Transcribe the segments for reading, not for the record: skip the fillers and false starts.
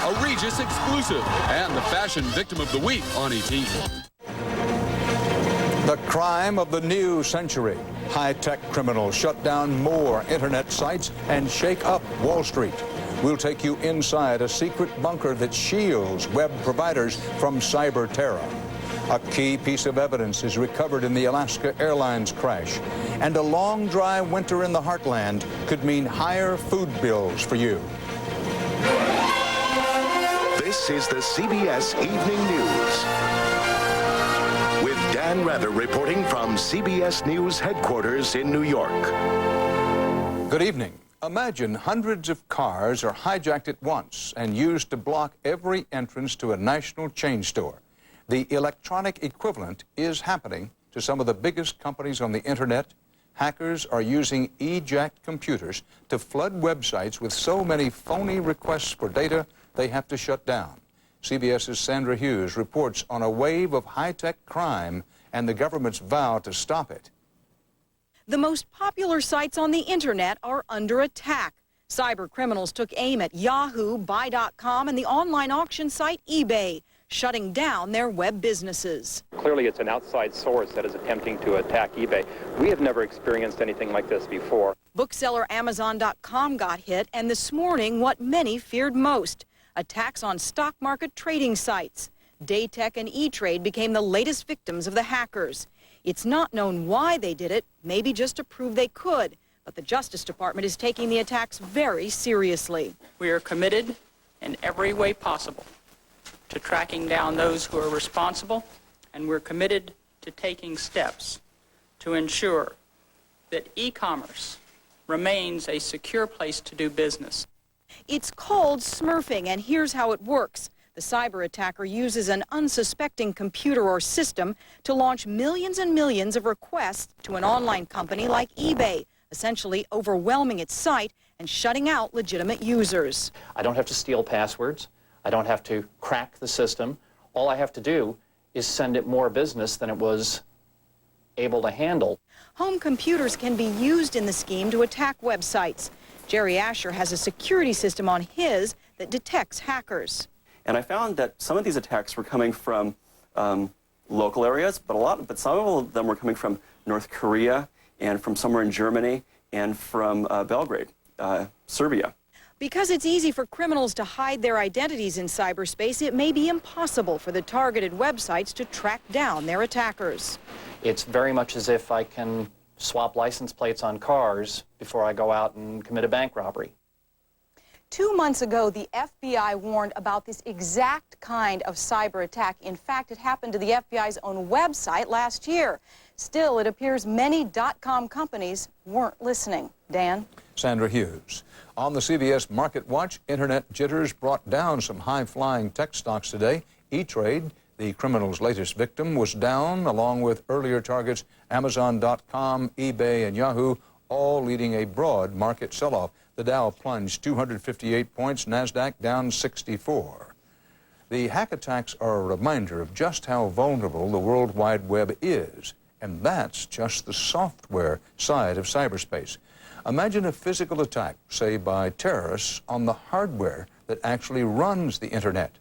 a Regis exclusive, and the fashion victim of the week on ET. The crime of the new century. High-tech criminals shut down more internet sites and shake up Wall Street. We'll take you inside a secret bunker that shields web providers from cyber terror. A key piece of evidence is recovered in the Alaska Airlines crash. And a long, dry winter in the heartland could mean higher food bills for you. This is the CBS Evening News. With Dan Rather reporting from CBS News headquarters in New York. Good evening. Imagine hundreds of cars are hijacked at once and used to block every entrance to a national chain store. The electronic equivalent is happening to some of the biggest companies on the internet. Hackers are using eject computers to flood websites with so many phony requests for data they have to shut down. CBS's Sandra Hughes reports on a wave of high-tech crime and the government's vow to stop it. The most popular sites on the internet are under attack. Cyber criminals took aim at Yahoo, Buy.com, and the online auction site eBay, shutting down their web businesses. Clearly, it's an outside source that is attempting to attack eBay. We have never experienced anything like this before. Bookseller Amazon.com got hit, and this morning, what many feared most, attacks on stock market trading sites. Daytech and E-Trade became the latest victims of the hackers. It's not known why they did it, maybe just to prove they could, but the Justice Department is taking the attacks very seriously. We are committed in every way possible to tracking down those who are responsible, and we're committed to taking steps to ensure that e-commerce remains a secure place to do business. It's called smurfing, and here's how it works. The cyber attacker uses an unsuspecting computer or system to launch millions and millions of requests to an online company like eBay, essentially overwhelming its site and shutting out legitimate users. I don't have to steal passwords. I don't have to crack the system. All I have to do is send it more business than it was able to handle. Home computers can be used in the scheme to attack websites. Jerry Asher has a security system on his that detects hackers. And I found that some of these attacks were coming from local areas, but some of them were coming from North Korea and from somewhere in Germany and from Belgrade, Serbia. Because it's easy for criminals to hide their identities in cyberspace, it may be impossible for the targeted websites to track down their attackers. It's very much as if I can swap license plates on cars before I go out and commit a bank robbery. 2 months ago, the FBI warned about this exact kind of cyber attack. In fact, it happened to the FBI's own website last year. Still, it appears many .com companies weren't listening. Dan? Sandra Hughes. On the CBS Market Watch, internet jitters brought down some high-flying tech stocks today. E-Trade, the criminal's latest victim, was down, along with earlier targets Amazon.com, eBay, and Yahoo, all leading a broad market sell-off. The Dow plunged 258 points, NASDAQ down 64. The hack attacks are a reminder of just how vulnerable the World Wide Web is, and that's just the software side of cyberspace. Imagine a physical attack, say by terrorists, on the hardware that actually runs the internet.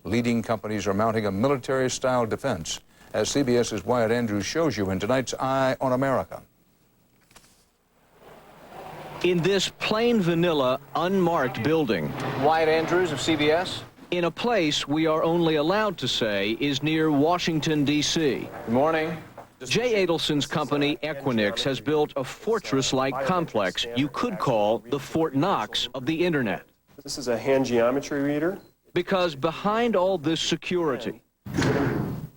Leading companies are mounting a military-style defense, as CBS's Wyatt Andrews shows you in tonight's Eye on America. In this plain vanilla, unmarked building. Wyatt Andrews of CBS. In a place we are only allowed to say is near Washington, D.C. Good morning. Jay Adelson's company, Equinix, has built a fortress-like complex you could call the Fort Knox of the Internet. This is a hand geometry reader. Because behind all this security,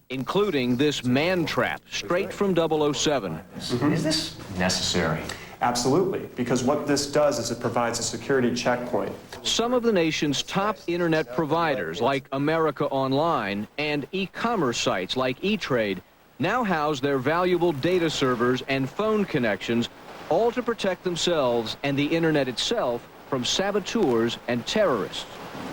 including this man trap straight from 007. Is this necessary? Absolutely, because what this does is it provides a security checkpoint. Some of the nation's top internet providers, like America Online, and e-commerce sites like E-Trade, now house their valuable data servers and phone connections, all to protect themselves and the internet itself from saboteurs and terrorists.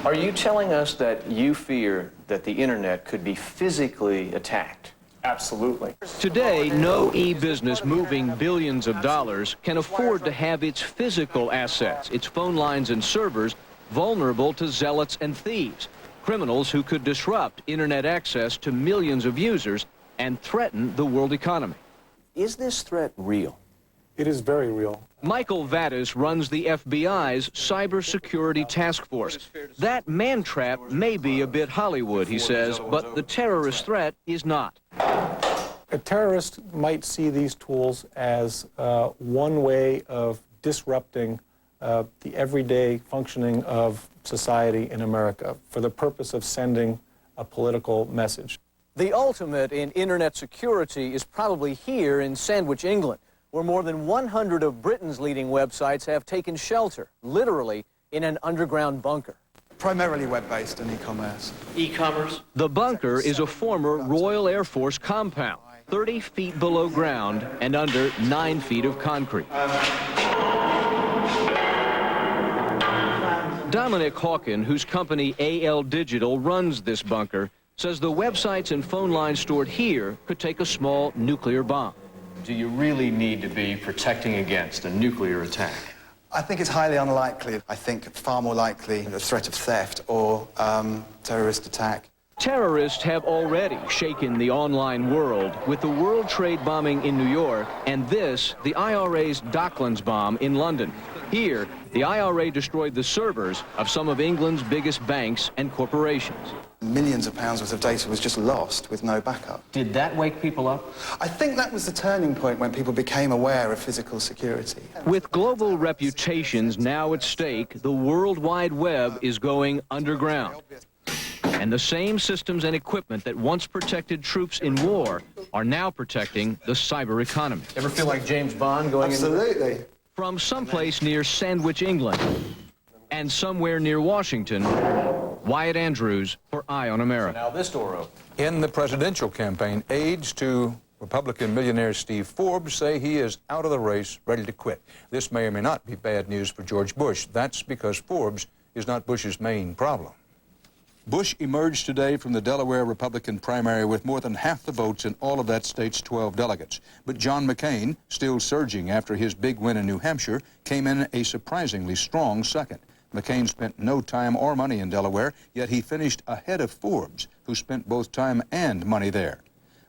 Are you telling us that you fear that the internet could be physically attacked? Absolutely. Today, no e-business moving billions of dollars can afford to have its physical assets, its phone lines and servers, vulnerable to zealots and thieves, criminals who could disrupt internet access to millions of users and threaten the world economy. Is this threat real? It is very real. Michael Vadas runs the FBI's cybersecurity task force. That man trap may be a bit Hollywood, he says, but the terrorist threat is not. A terrorist might see these tools as one way of disrupting the everyday functioning of society in America for the purpose of sending a political message. The ultimate in internet security is probably here in Sandwich, England, where more than 100 of Britain's leading websites have taken shelter, literally in an underground bunker. Primarily web-based and e-commerce. E-commerce? The bunker is a former Royal Air Force compound, 30 feet below ground and under 9 feet of concrete. Dominic Hawken, whose company AL Digital runs this bunker, says the websites and phone lines stored here could take a small nuclear bomb. Do you really need to be protecting against a nuclear attack? I think it's highly unlikely. I think far more likely the threat of theft or terrorist attack. Terrorists have already shaken the online world with the World Trade bombing in New York and this, the IRA's Docklands bomb in London. Here, the IRA destroyed the servers of some of England's biggest banks and corporations. Millions of pounds worth of data was just lost with no backup. Did that wake people up? I think that was the turning point when people became aware of physical security. With global reputations now at stake, the World Wide Web is going underground. And the same systems and equipment that once protected troops in war are now protecting the cyber economy. Ever feel like James Bond going Absolutely. From someplace near Sandwich, England, and somewhere near Washington, Wyatt Andrews for Eye on America. Now this door open. In the presidential campaign, aides to Republican millionaire Steve Forbes say he is out of the race, ready to quit. This may or may not be bad news for George Bush. That's because Forbes is not Bush's main problem. Bush emerged today from the Delaware Republican primary with more than half the votes in all of that state's 12 delegates. But John McCain, still surging after his big win in New Hampshire, came in a surprisingly strong second. McCain spent no time or money in Delaware, yet he finished ahead of Forbes, who spent both time and money there.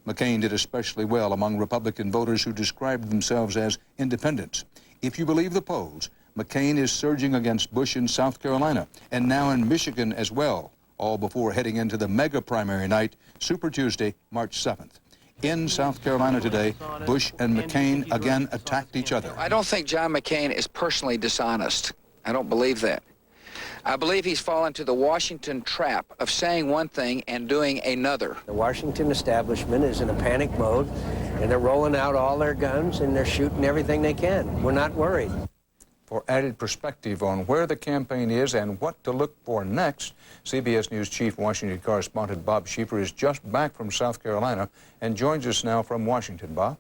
McCain did especially well among Republican voters who described themselves as independents. If you believe the polls, McCain is surging against Bush in South Carolina and now in Michigan as well, all before heading into the mega primary night, Super Tuesday, March 7th. In South Carolina today, Bush and McCain again attacked each other. I don't think John McCain is personally dishonest. I don't believe that. I believe he's fallen to the Washington trap of saying one thing and doing another. The Washington establishment is in a panic mode, and they're rolling out all their guns, and they're shooting everything they can. We're not worried. For added perspective on where the campaign is and what to look for next, CBS News Chief Washington correspondent Bob Schieffer is just back from South Carolina and joins us now from Washington. Bob?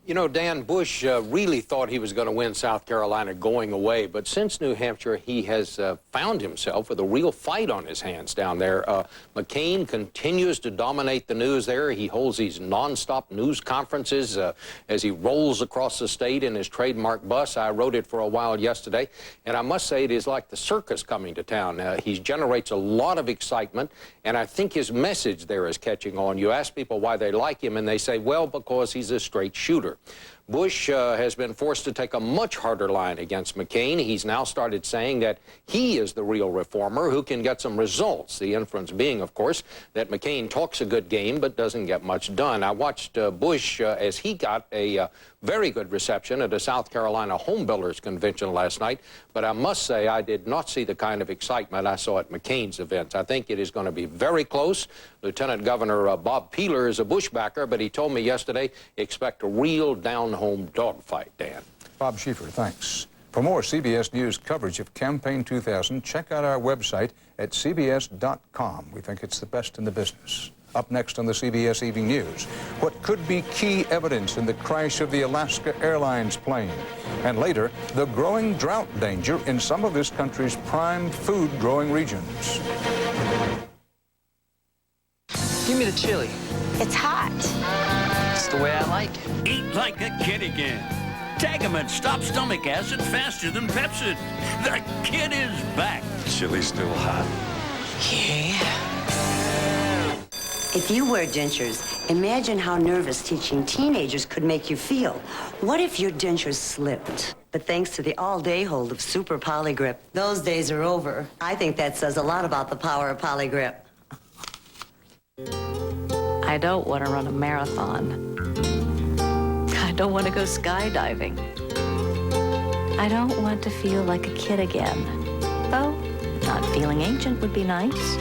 You know, Dan, Bush really thought he was going to win South Carolina going away, but since New Hampshire, he has found himself with a real fight on his hands down there. McCain continues to dominate the news there. He holds these nonstop news conferences as he rolls across the state in his trademark bus. I rode it for a while yesterday, and I must say it is like the circus coming to town. He generates a lot of excitement, and I think his message there is catching on. You ask people why they like him, and they say, well, because he's a straight shooter. Bush has been forced to take a much harder line against McCain. He's now started saying that he is the real reformer who can get some results. The inference being, of course, that McCain talks a good game but doesn't get much done. I watched Bush as he got a very good reception at a South Carolina home builders convention last night, but I must say I did not see the kind of excitement I saw at McCain's events. I think it is going to be very close. Lieutenant Governor Bob Peeler is a Bush backer, but he told me yesterday expect a real down-home dogfight, Dan. Bob Schieffer, thanks. For more CBS News coverage of Campaign 2000, check out our website at cbs.com. We think it's the best in the business. Up next on the CBS Evening News, what could be key evidence in the crash of the Alaska Airlines plane. And later, the growing drought danger in some of this country's prime food-growing regions. Give me the chili. It's hot. It's the way I like it. Eat like a kid again. Tagamet stops stomach acid faster than Pepsid. The kid is back. chili's still hot. Yeah. If you wear dentures, imagine how nervous teaching teenagers could make you feel. What if your dentures slipped? But thanks to the all-day hold of Super Polygrip, those days are over. I think that says a lot about the power of Polygrip. I don't want to run a marathon. I don't want to go skydiving. I don't want to feel like a kid again. Though, not feeling ancient would be nice.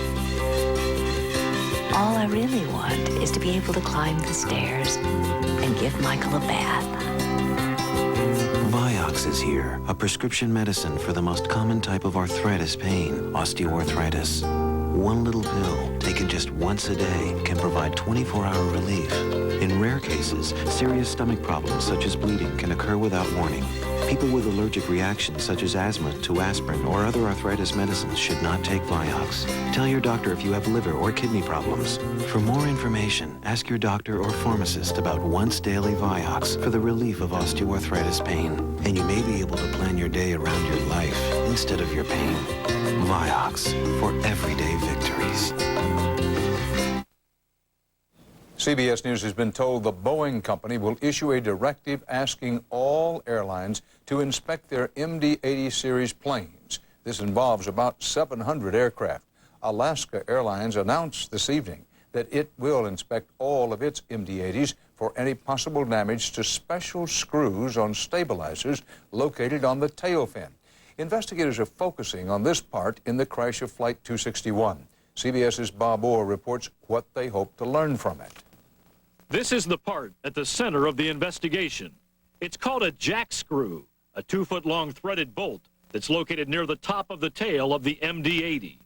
All I really want is to be able to climb the stairs and give Michael a bath. Vioxx is here, a prescription medicine for the most common type of arthritis pain, osteoarthritis. One little pill, taken just once a day, can provide 24-hour relief. In rare cases, serious stomach problems such as bleeding can occur without warning. People with allergic reactions such as asthma to aspirin or other arthritis medicines should not take Vioxx. Tell your doctor if you have liver or kidney problems. For more information, ask your doctor or pharmacist about once daily Vioxx for the relief of osteoarthritis pain. And you may be able to plan your day around your life instead of your pain. Vioxx for everyday victories. CBS News has been told the Boeing company will issue a directive asking all airlines to inspect their MD-80 series planes. This involves about 700 aircraft. Alaska Airlines announced this evening that it will inspect all of its MD-80s for any possible damage to special screws on stabilizers located on the tail fin. Investigators are focusing on this part in the crash of Flight 261. CBS's Bob Orr reports what they hope to learn from it. This is the part at the center of the investigation. It's called a jack screw, a 2-foot-long threaded bolt that's located near the top of the tail of the MD-80.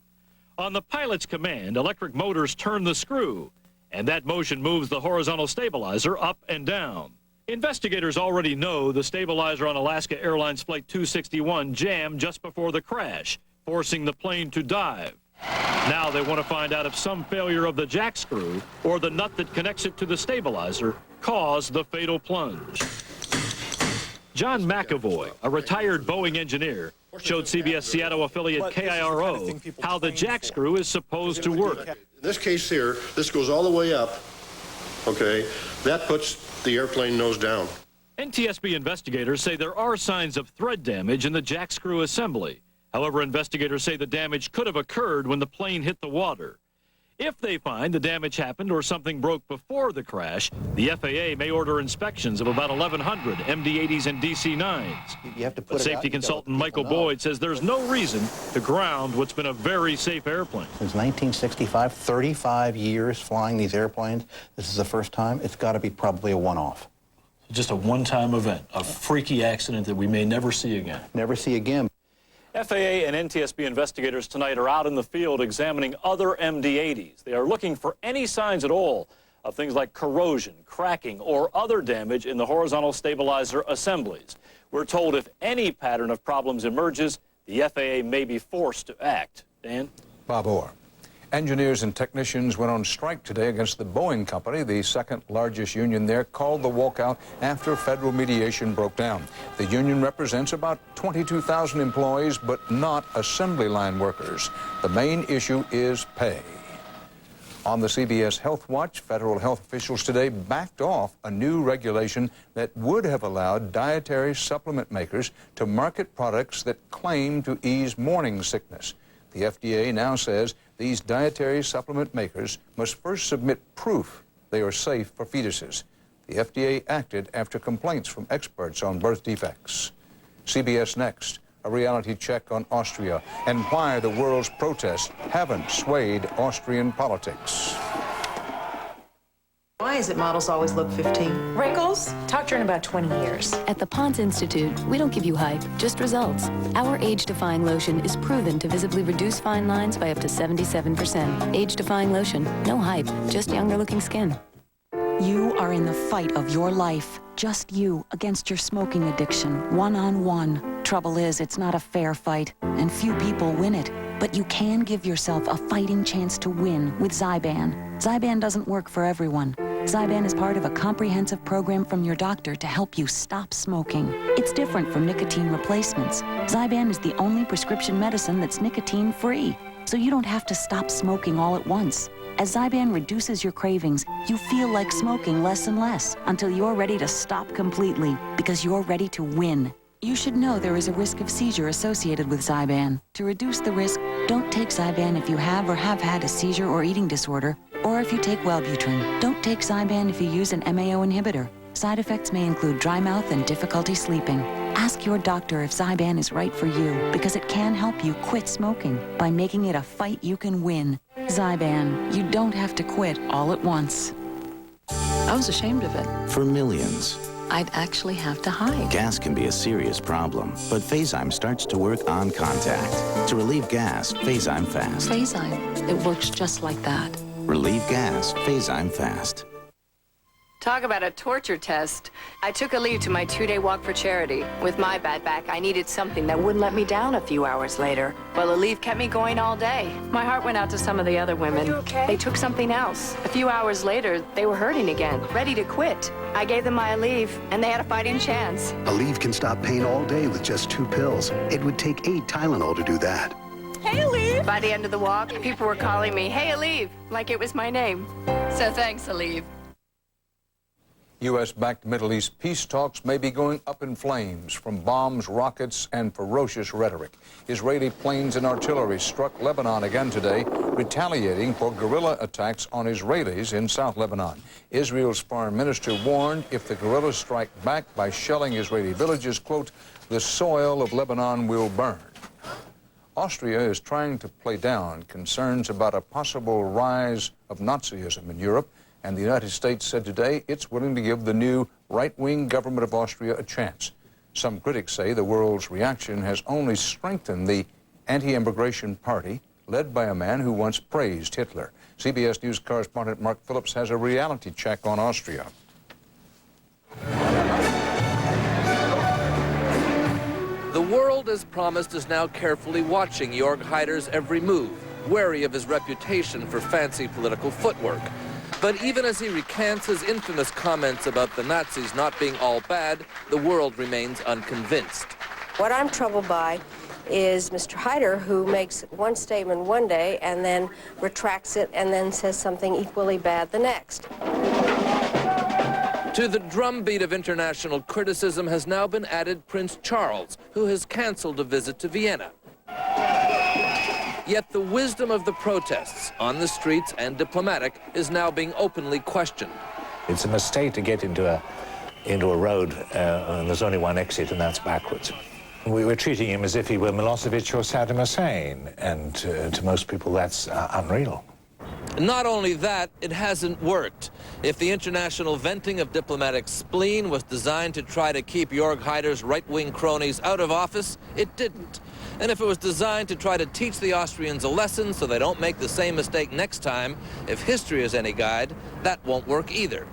On the pilot's command, electric motors turn the screw, and that motion moves the horizontal stabilizer up and down. Investigators already know the stabilizer on Alaska Airlines Flight 261 jammed just before the crash, forcing the plane to dive. Now they want to find out if some failure of the jack screw or the nut that connects it to the stabilizer caused the fatal plunge. John McAvoy, a retired Boeing engineer, showed CBS Seattle affiliate KIRO how the jack screw is supposed to work. In this case here, this goes all the way up, okay? That puts the airplane nose down. NTSB investigators say there are signs of thread damage in the jack screw assembly. However, investigators say the damage could have occurred when the plane hit the water. If they find the damage happened or something broke before the crash, the FAA may order inspections of about 1,100 MD-80s and DC-9s. You have to put But safety consultant Michael Boyd says there's no reason to ground what's been a very safe airplane. Since 1965, 35 years flying these airplanes, this is the first time. It's got to be probably a one-off. Just a one-time event, a freaky accident that we may never see again. Never see again. FAA and NTSB investigators tonight are out in the field examining other MD-80s. They are looking for any signs at all of things like corrosion, cracking, or other damage in the horizontal stabilizer assemblies. We're told if any pattern of problems emerges, the FAA may be forced to act. Dan? Bob Orr. Engineers and technicians went on strike today against the Boeing company. The second largest union there called the walkout after federal mediation broke down. The union represents about 22,000 employees, but not assembly line workers. The main issue is pay. On the CBS Health Watch, federal health officials today backed off a new regulation that would have allowed dietary supplement makers to market products that claim to ease morning sickness. The FDA now says these dietary supplement makers must first submit proof they are safe for fetuses. The FDA acted after complaints from experts on birth defects. CBS Next, a reality check on Austria and why the world's protests haven't swayed Austrian politics. Why is it models always look 15? Wrinkles? Talk to her in about 20 years. At the Ponds Institute, we don't give you hype, just results. Our age-defying lotion is proven to visibly reduce fine lines by up to 77%. Age-defying lotion, no hype, just younger-looking skin. You are in the fight of your life. Just you against your smoking addiction, one-on-one. Trouble is, it's not a fair fight, and few people win it. But you can give yourself a fighting chance to win with Zyban. Zyban doesn't work for everyone. Zyban is part of a comprehensive program from your doctor to help you stop smoking. It's different from nicotine replacements. Zyban is the only prescription medicine that's nicotine-free, so you don't have to stop smoking all at once. As Zyban reduces your cravings, you feel like smoking less and less until you're ready to stop completely because you're ready to win. You should know there is a risk of seizure associated with Zyban. To reduce the risk, don't take Zyban if you have or have had a seizure or eating disorder, or if you take Wellbutrin. Don't take Zyban if you use an MAO inhibitor. Side effects may include dry mouth and difficulty sleeping. Ask your doctor if Zyban is right for you because it can help you quit smoking by making it a fight you can win. Zyban, you don't have to quit all at once. I was ashamed of it. For millions, I'd actually have to hide. gas can be a serious problem, but Phazyme starts to work on contact. To relieve gas, Phazyme Fast. Phazyme, it works just like that. Relieve gas, Phazyme Fast. Talk about a torture test. I took Aleve to my 2-day walk for charity. With my bad back, I needed something that wouldn't let me down a few hours later. Well, Aleve kept me going all day. My heart went out to some of the other women. You okay? They took something else. A few hours later, they were hurting again, ready to quit. I gave them my Aleve, and they had a fighting chance. Aleve can stop pain all day with just 2 pills. It would take 8 Tylenol to do that. Hey, Aleve! By the end of the walk, people were calling me, "Hey, Aleve," like it was my name. So thanks, Aleve. U.S.-backed Middle East peace talks may be going up in flames from bombs, rockets, and ferocious rhetoric. Israeli planes and artillery struck Lebanon again today, retaliating for guerrilla attacks on Israelis in South Lebanon. Israel's foreign minister warned if the guerrillas strike back by shelling Israeli villages, quote, the soil of Lebanon will burn. Austria is trying to play down concerns about a possible rise of Nazism in Europe, and the United States said today it's willing to give the new right-wing government of Austria a chance. Some critics say the world's reaction has only strengthened the anti-immigration party led by a man who once praised Hitler. CBS News correspondent Mark Phillips has a reality check on Austria. The world, as promised, is now carefully watching Jörg Haider's every move, wary of his reputation for fancy political footwork. But even as he recants his infamous comments about the Nazis not being all bad, the world remains unconvinced. What I'm troubled by is Mr. Haider, who makes one statement one day and then retracts it and then says something equally bad the next. To the drumbeat of international criticism has now been added Prince Charles, who has canceled a visit to Vienna. Yet the wisdom of the protests, on the streets and diplomatic, is now being openly questioned. It's a mistake to get into a road and there's only one exit, and that's backwards. We were treating him as if he were Milosevic or Saddam Hussein, and to most people that's unreal. Not only that, it hasn't worked. If the international venting of diplomatic spleen was designed to try to keep Jörg Haider's right-wing cronies out of office, it didn't. And if it was designed to try to teach the Austrians a lesson so they don't make the same mistake next time, if history is any guide, that won't work either.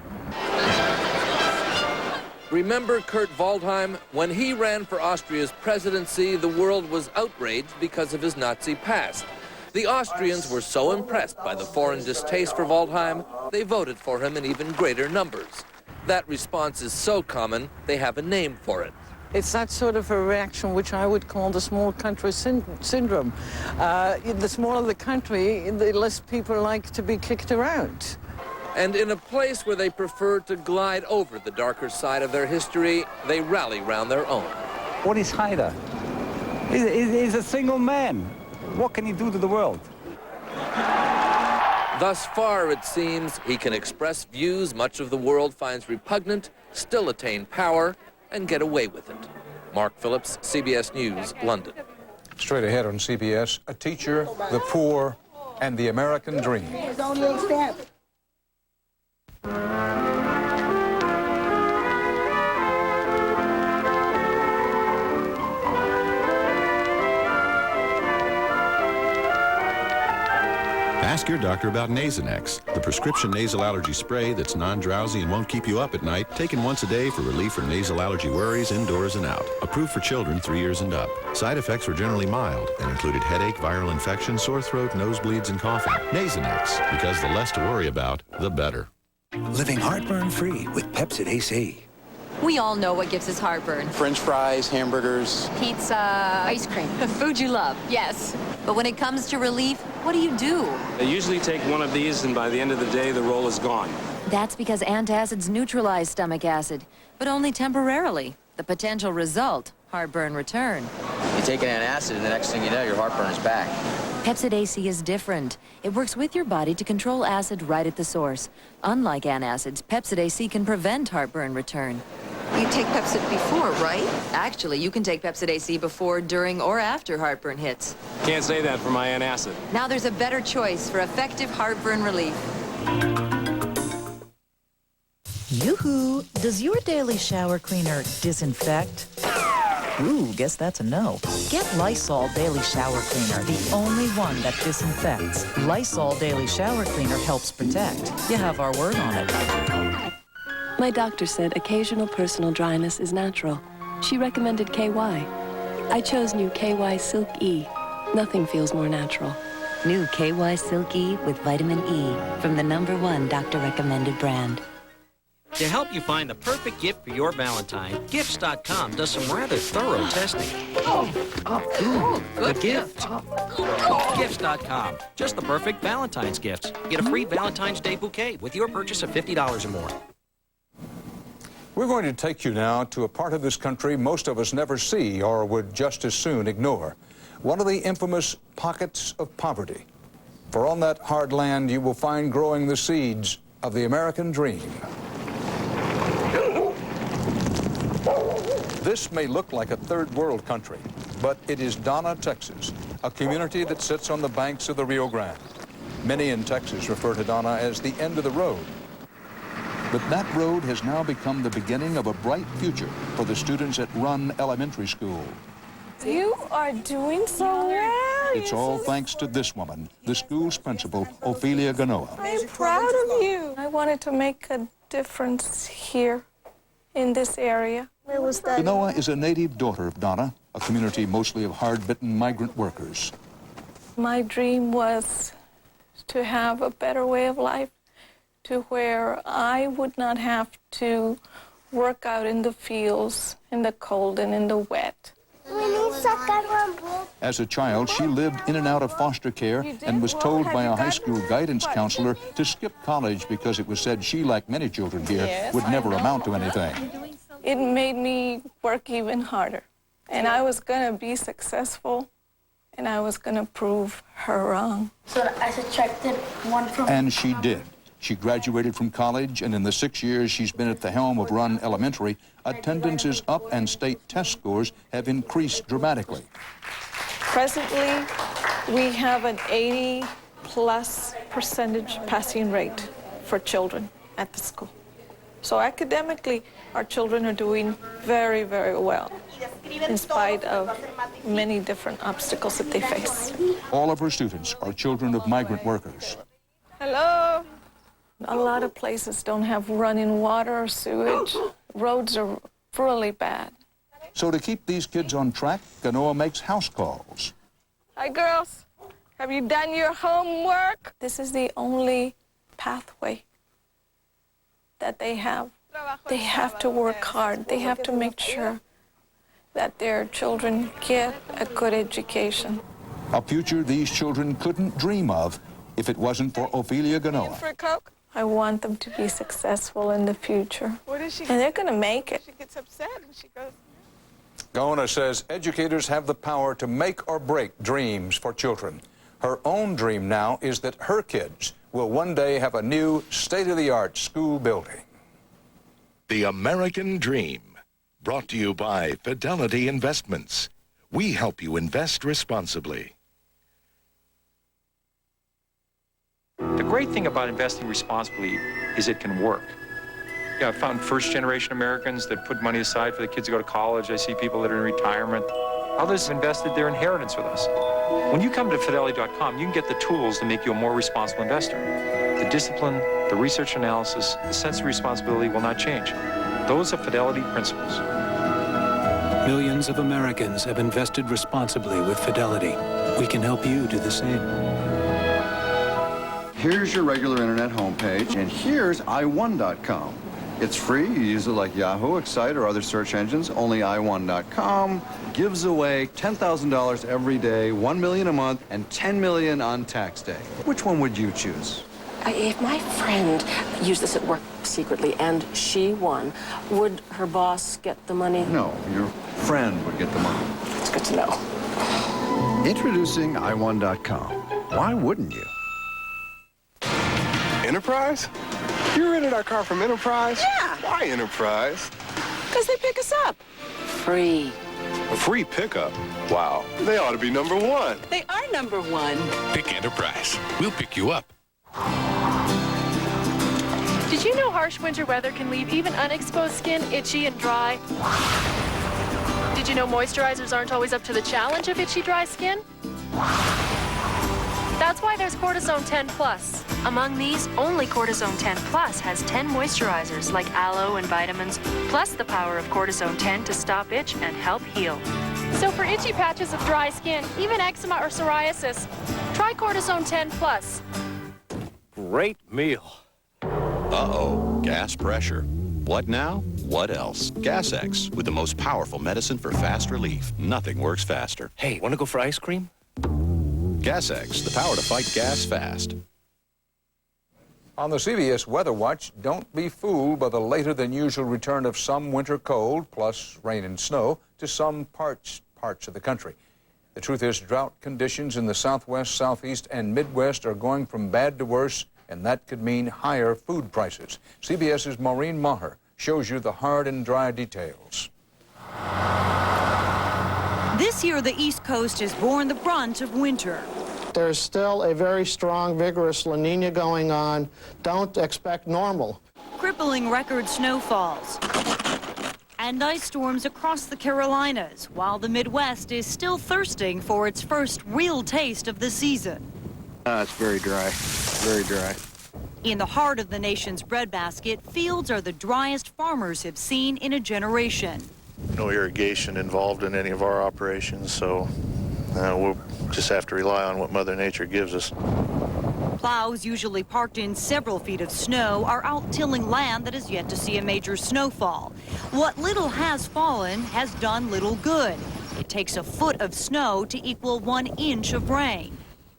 Remember Kurt Waldheim? When he ran for Austria's presidency, the world was outraged because of his Nazi past. The Austrians were so impressed by the foreign distaste for Waldheim, they voted for him in even greater numbers. That response is so common, they have a name for it. It's that sort of a reaction which I would call the small country syndrome. The smaller the country, the less people like to be kicked around. And in a place where they prefer to glide over the darker side of their history, they rally round their own. What is Haider? He's a single man. What can he do to the world? Thus far, it seems, he can express views much of the world finds repugnant, still attain power, and get away with it. Mark Phillips, CBS News, London. Straight ahead on CBS, a teacher, the poor, and the American dream. Ask your doctor about Nasonex, the prescription nasal allergy spray that's non-drowsy and won't keep you up at night, taken once a day for relief from nasal allergy worries indoors and out. Approved for children 3 years and up. Side effects were generally mild and included headache, viral infection, sore throat, nosebleeds, and coughing. Nasonex, because the less to worry about, the better. Living heartburn-free with Pepsid AC. We all know what gives us heartburn. French fries, hamburgers. Pizza. Ice cream. Food you love, yes. But when it comes to relief, what do? I usually take one of these, and by the end of the day, the roll is gone. That's because antacids neutralize stomach acid, but only temporarily. The potential result, heartburn return. You take an antacid, and the next thing you know, your heartburn is back. Pepsid AC is different. It works with your body to control acid right at the source. Unlike antacids, Pepsid AC can prevent heartburn return. You take Pepsid before, right? Actually, you can take Pepsid AC before, during, or after heartburn hits. Can't say that for my antacid. Now there's a better choice for effective heartburn relief. Yoo-hoo! Does your daily shower cleaner disinfect? Ooh, guess that's a no. Get Lysol Daily Shower Cleaner, the only one that disinfects. Lysol Daily Shower Cleaner helps protect. You have our word on it. My doctor said occasional personal dryness is natural. She recommended KY. I chose new KY Silk E. Nothing feels more natural. New KY Silk E with vitamin E from the #1 doctor-recommended brand. To help you find the perfect gift for your Valentine, Gifts.com does some rather thorough testing. Good gift. Gifts.com, just the perfect Valentine's gifts. Get a free Valentine's Day bouquet with your purchase of $50 or more. We're going to take you now to a part of this country most of us never see or would just as soon ignore. One of the infamous pockets of poverty. For on that hard land you will find growing the seeds of the American dream. This may look like a third world country, but it is Donna, Texas, a community that sits on the banks of the Rio Grande. Many in Texas refer to Donna as the end of the road. But that road has now become the beginning of a bright future for the students at Run Elementary School. You are doing so well. It's all thanks to this woman, the school's principal, Ophelia Ganoa. I'm proud of you. I wanted to make a difference here in this area. Ganoa is a native daughter of Donna, a community mostly of hard-bitten migrant workers. My dream was to have a better way of life, to where I would not have to work out in the fields, in the cold and in the wet. As a child, she lived in and out of foster care and was told by a high school guidance counselor to skip college because it was said she, like many children here, would never amount to anything. It made me work even harder. And I was going to be successful, and I was going to prove her wrong. So I subtracted one from... And she did. She graduated from college, and in the 6 years she's been at the helm of Run Elementary, attendance is up and state test scores have increased dramatically. Presently, we have an 80+% passing rate for children at the school. So academically, our children are doing very, very well, in spite of many different obstacles that they face. All of her students are children of migrant workers. Hello. A lot of places don't have running water or sewage. Roads are really bad. So to keep these kids on track, Ganoa makes house calls. Hi, girls. Have you done your homework? This is the only pathway that they have. They have to work hard. They have to make sure that their children get a good education. A future these children couldn't dream of if it wasn't for Ophelia Ganoa. For a Coke? I want them to be successful in the future. And they're going to make it. She gets upset and she goes... Ganoa says educators have the power to make or break dreams for children. Her own dream now is that her kids will one day have a new state-of-the-art school building. The American Dream, brought to you by Fidelity Investments. We help you invest responsibly. The great thing about investing responsibly is it can work. Yeah, I found first-generation Americans that put money aside for the kids to go to college. I see people that are in retirement. Others invested their inheritance with us. When you come to Fidelity.com, you can get the tools to make you a more responsible investor. The discipline, the research analysis, the sense of responsibility will not change. Those are Fidelity principles. Millions of Americans have invested responsibly with Fidelity. We can help you do the same. Here's your regular internet homepage, and here's i1.com. It's free. You use it like Yahoo, Excite, or other search engines. Only i1.com gives away $10,000 every day, $1 million a month, and $10 million on tax day. Which one would you choose? If my friend used this at work secretly and she won, would her boss get the money? No, your friend would get the money. It's good to know. Introducing i1.com. Why wouldn't you? Enterprise? You rented our car from Enterprise? Yeah. Why Enterprise? Because they pick us up. Free. A free pickup? Wow. They ought to be #1. They are #1. Pick Enterprise. We'll pick you up. Did you know harsh winter weather can leave even unexposed skin itchy and dry? Did you know moisturizers aren't always up to the challenge of itchy, dry skin? That's why there's Cortisone 10 Plus. Among these, only Cortisone 10 Plus has 10 moisturizers like aloe and vitamins, plus the power of Cortisone 10 to stop itch and help heal. So for itchy patches of dry skin, even eczema or psoriasis, try Cortisone 10 Plus. Great meal. Uh-oh, gas pressure. What now? What else? Gas X, with the most powerful medicine for fast relief. Nothing works faster. Hey, want to go for ice cream? Gas X, the power to fight gas fast. On the CBS Weather Watch, don't be fooled by the later than usual return of some winter cold, plus rain and snow, to some parts of the country. The truth is, drought conditions in the Southwest, Southeast, and Midwest are going from bad to worse, and that could mean higher food prices. CBS's Maureen Maher shows you the hard and dry details. This year, the East Coast has borne the brunt of winter. There's still a very strong, vigorous La Nina going on. Don't expect normal. Crippling record snowfalls and ice storms across the Carolinas, while the Midwest is still thirsting for its first real taste of the season. It's very dry, very dry. In the heart of the nation's breadbasket, fields are the driest farmers have seen in a generation. No irrigation involved in any of our operations, so we'll just have to rely on what Mother Nature gives us. Plows, usually parked in several feet of snow, are out tilling land that has yet to see a major snowfall. What little has fallen has done little good. It takes a foot of snow to equal 1 inch of rain.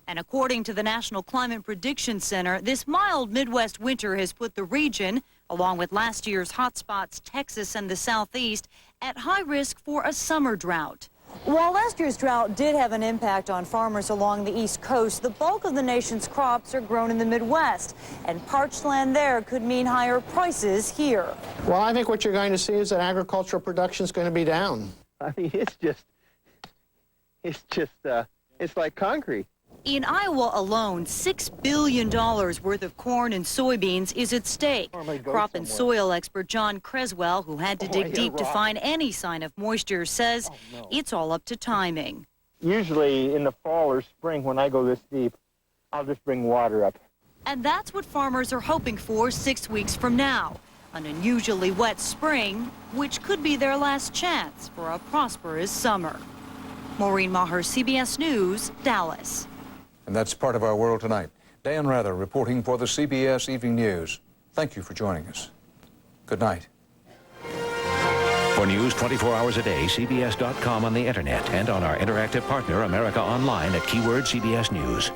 And according to the National Climate Prediction Center, this mild Midwest winter has put the region, along with last year's hotspots, Texas and the Southeast, at high risk for a summer drought. While last year's drought did have an impact on farmers along the East Coast, the bulk of the nation's crops are grown in the Midwest, and parched land there could mean higher prices here. Well, I think what you're going to see is that agricultural production is going to be down. I mean, it's like concrete. In Iowa alone, $6 billion worth of corn and soybeans is at stake. Crop and soil expert John Creswell, who had to dig deep to find any sign of moisture, says it's all up to timing. Usually in the fall or spring when I go this deep, I'll just bring water up. And that's what farmers are hoping for 6 weeks from now. An unusually wet spring, which could be their last chance for a prosperous summer. Maureen Maher, CBS News, Dallas. And that's part of our world tonight. Dan Rather reporting for the CBS Evening News. Thank you for joining us. Good night. For news 24 hours a day, CBS.com on the internet and on our interactive partner, America Online, at keyword CBS News.